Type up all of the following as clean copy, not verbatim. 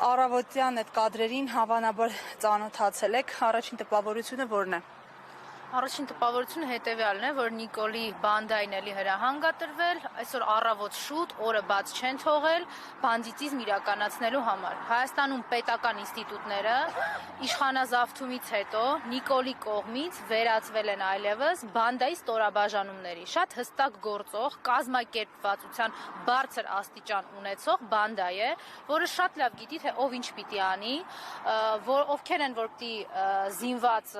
Առավոտյան այդ կադրերին հավանաբար ծանոթացել եք, առաջին տպավորությունը որն է։ Առաջին տպավորությունը հետևյալն է, որ Նիկոլի բանդային էլի հրահանգ է տրվել, այսօր առավոտ շուտ, օրը բաց չեն թողել բանդիտիզմ իրականացնելու համար։ Հայաստանում պետական ինստիտուտները իշխանազավթումից հետո Նիկոլի կողմից վերածվել են այլևս բանդայի ստորաբաժանումների, շատ հստակ գործող, կազմակերպվածության բարձր աստիճան ունեցող բանդա է, որը շատ լավ գիտի, թե ով ինչ պիտի անի, ովքեր են, որ պիտի զինված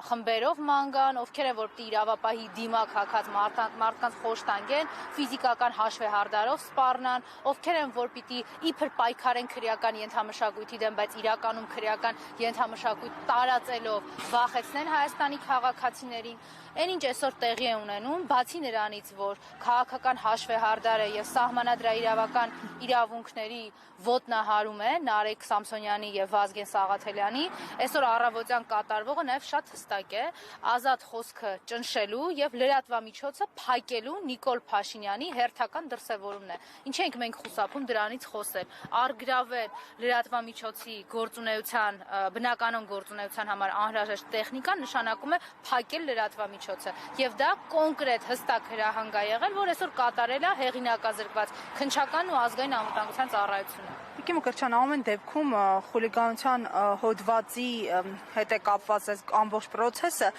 խմբերով մանգան, ովքեր են, որ պիտի իրավապահի դիմակ հագած մարդկանց խոշտանգեն, ֆիզիկական հաշվեհարդարով սպառնան, ովքեր են, որ պիտի իբր պայքարեն քրեական ենթամշակույթի դեմ, բայց իրականում քրեական ենթամշակույթ տարածելով վախեցնեն Հայաստանի քաղաքացիներին։ Այն ինչ այսօր տեղի է ունենում, բացի նրանից, որ քաղաքական հաշվեհարդարը եւ սահմանադրաիրավական իրավունքների ոտնահարում է Նարեկ Սամսոնյանի եւ Վազգեն Սաղաթելյանի, այսօր առավոտյան կատարվողը նաեւ շատ հստակ է, ազատ խոսքը ճնշելու եւ լրատվամիջոցը փակելու Նիկոլ Փաշինյանի հերթական դրսեւորումն է։ Ինչ ենք մենք խուսափում դրանից խոսել, առգրավել լրատվամիջոցի գործունեության, բնականon գործունեության համար անհրաժեշտ տեխնիկան նշանակում է փակել լրատվամիջոցը եւ դա կոնկրետ հստակ հրահանգ է եղել, որ այսօր կատարել է հեղինակազրկված քննչական ու ազգային անվտանգության ծառայությունը։ Տիկին Մկրտչյան, ամեն դեպքում խուլիգանության հոդվածի հետ է կապված այս ամբողջ process-ը,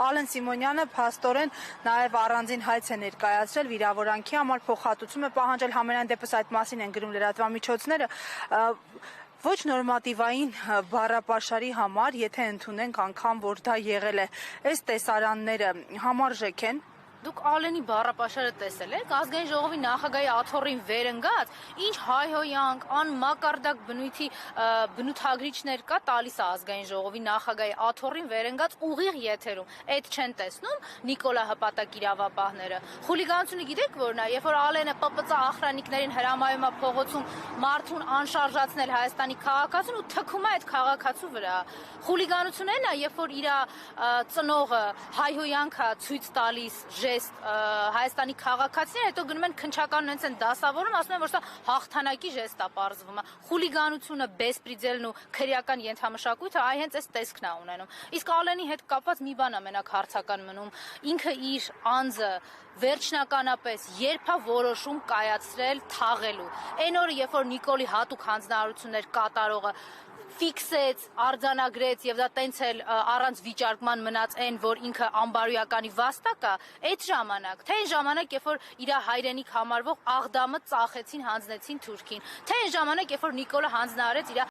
Ալեն Սիմոնյանը փաստորեն նաև առանձին հայց է ներկայացրել վիրավորանքի համար, փոխհատուցում է պահանջել, համենայն դեպս այդ մասին են գրում լրատվամիջոցները, ոչ նորմատիվային բառապաշարի համար, եթե ընդունենք անգամ, որ դա եղել է, այս տեսարանները համարժեք են։ Դուք Ալենի բառապաշարը տեսել եք, ազգային ժողովի նախագահի աթոռին վերընկած, ինչ հայհոյանք, անմակարդակ բնույթի բնութագրիչներ կա տալիս է ազգային ժողովի նախագահի աթոռին վերընկած ուղիղ եթերում։ Այդ չեն տեսնում Նիկոլա հպատակ իրավապահները։ Խուլիգանությունը գիտեք որն է, երբ որ Ալենը ՊՊԾ ախրանիկներին հրամայում է փողոցում մարդուն անշարժացնել Հայաստանի քաղաքացուն ու թքում է այդ քաղաքացու վրա։ Խուլիգանությունն է, երբ որ իր ծնողը հայհոյանք է ցույց տալիս Հայաստանի քաղաքացիները, հետո գնում են քննչականն են դասավորում, ասում են, որ սա հաղթանակի ժեստ է պարզվում է։ Խուլիգանությունը, բեսպրիդելն ու քրեական ենթամշակույթը այ հենց այս տեսքն է ունենում։ Իսկ Ալենի հետ կապված մի բան է մենակ հարցական մնում, ինքը իր անձը վերջնականապես երբ է որոշում կայացրել թաղելու։ Այն օրը, երբ որ Նիկոլի հատուկ հանձնարարություններ կատարողը ֆիքսեց, արձանագրեց եւ դա տենց էլ առանց վիճարկման մնաց այն, որ ինքը անբարոյականի վաստակ է, այդ ժամանակ, թե այն ժամանակ, երբ որ իր հայրենիք համարվող Աղդամը ծախեցին, հանձնեցին Թուրքին, թե այն ժամանակ, երբ որ Նիկոլը հանձնարարեց իր